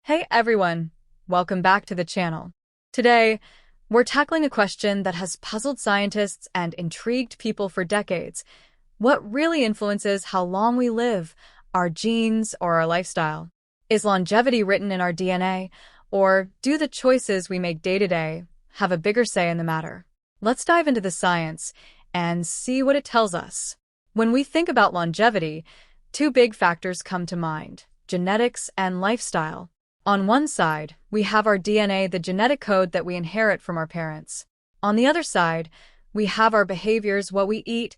Hey everyone, welcome back to the channel. Today, we're tackling a question that has puzzled scientists and intrigued people for decades. What really influences how long we live, our genes or our lifestyle? Is longevity written in our DNA, or do the choices we make day to day have a bigger say in the matter? Let's dive into the science and see what it tells us. When we think about longevity, two big factors come to mind: genetics and lifestyle. On one side, we have our DNA, the genetic code that we inherit from our parents. On the other side, we have our behaviors, what we eat,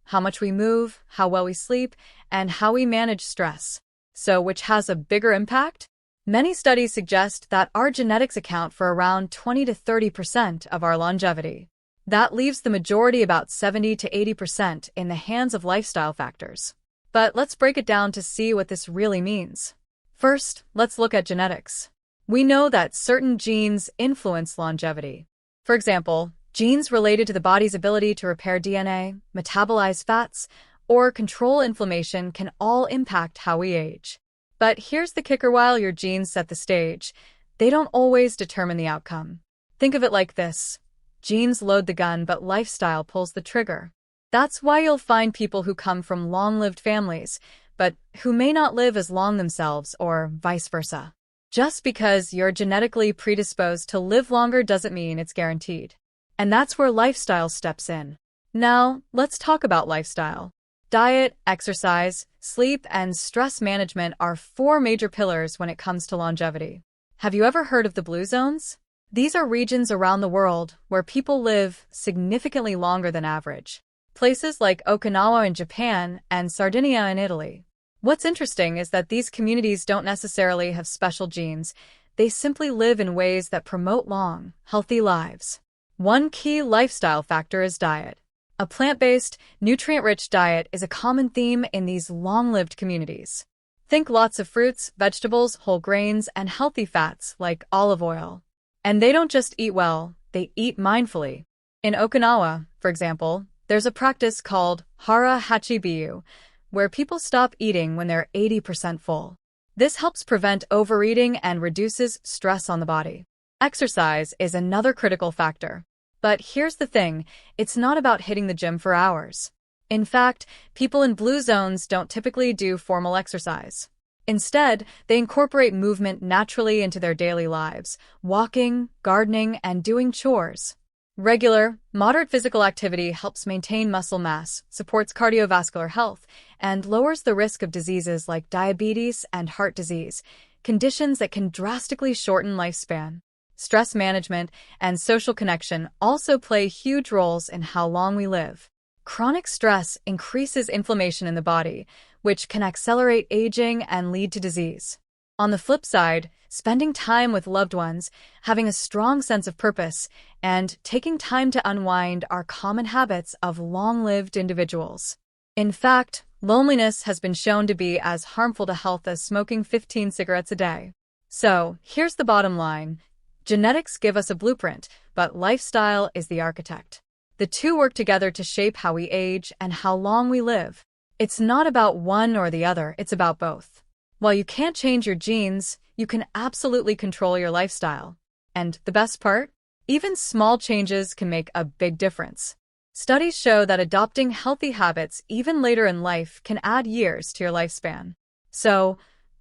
how much we move, how well we sleep, and how we manage stress. So, which has a bigger impact? Many studies suggest that our genetics account for around 20 to 30% of our longevity. That leaves the majority, about 70 to 80%, in the hands of lifestyle factors. But let's break it down to see what this really means. First, let's look at genetics. We know that certain genes influence longevity. For example, genes related to the body's ability to repair DNA, metabolize fats, or control inflammation can all impact how we age. But here's the kicker: while your genes set the stage, they don't always determine the outcome. Think of it like this: genes load the gun, but lifestyle pulls the trigger. That's why you'll find people who come from long-lived families, but who may not live as long themselves, or vice versa. Just because you're genetically predisposed to live longer doesn't mean it's guaranteed. And that's where lifestyle steps in. Now, let's talk about lifestyle. Diet, exercise, sleep, and stress management are four major pillars when it comes to longevity. Have you ever heard of the blue zones? These are regions around the world where people live significantly longer than average. Places like Okinawa in Japan and Sardinia in Italy. What's interesting is that these communities don't necessarily have special genes. They simply live in ways that promote long, healthy lives. One key lifestyle factor is diet. A plant-based, nutrient-rich diet is a common theme in these long-lived communities. Think lots of fruits, vegetables, whole grains, and healthy fats like olive oil. And they don't just eat well, they eat mindfully. In Okinawa, for example, there's a practice called hara hachibiyu, where people stop eating when they're 80% full. This helps prevent overeating and reduces stress on the body. Exercise is another critical factor. But here's the thing: it's not about hitting the gym for hours. In fact, people in blue zones don't typically do formal exercise. Instead, they incorporate movement naturally into their daily lives: walking, gardening, and doing chores. Regular, moderate physical activity helps maintain muscle mass, supports cardiovascular health, and lowers the risk of diseases like diabetes and heart disease, conditions that can drastically shorten lifespan. Stress management and social connection also play huge roles in how long we live. Chronic stress increases inflammation in the body, which can accelerate aging and lead to disease. On the flip side, spending time with loved ones, having a strong sense of purpose, and taking time to unwind are common habits of long-lived individuals. In fact, loneliness has been shown to be as harmful to health as smoking 15 cigarettes a day. So, here's the bottom line: genetics give us a blueprint, but lifestyle is the architect. The two work together to shape how we age and how long we live. It's not about one or the other, it's about both. While you can't change your genes, you can absolutely control your lifestyle. And the best part? Even small changes can make a big difference. Studies show that adopting healthy habits even later in life can add years to your lifespan. So,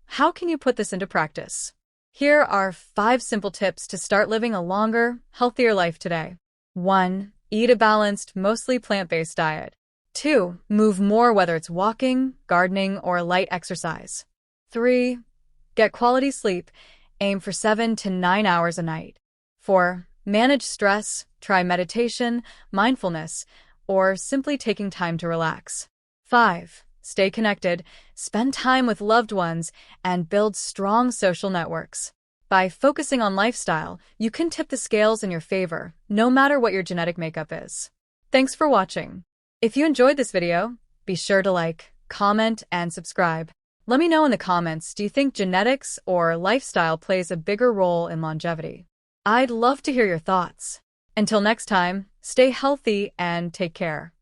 how can you put this into practice? Here are 5 simple tips to start living a longer, healthier life today. 1. Eat a balanced, mostly plant-based diet. 2. Move more, whether it's walking, gardening, or light exercise. 3. Get quality sleep. Aim for 7 to 9 hours a night. 4. Manage stress. Try meditation, mindfulness, or simply taking time to relax. 5. Stay connected. Spend time with loved ones and build strong social networks. By focusing on lifestyle, you can tip the scales in your favor, no matter what your genetic makeup is. Thanks for watching. If you enjoyed this video, be sure to like, comment, and subscribe. Let me know in the comments, do you think genetics or lifestyle plays a bigger role in longevity? I'd love to hear your thoughts. Until next time, stay healthy and take care.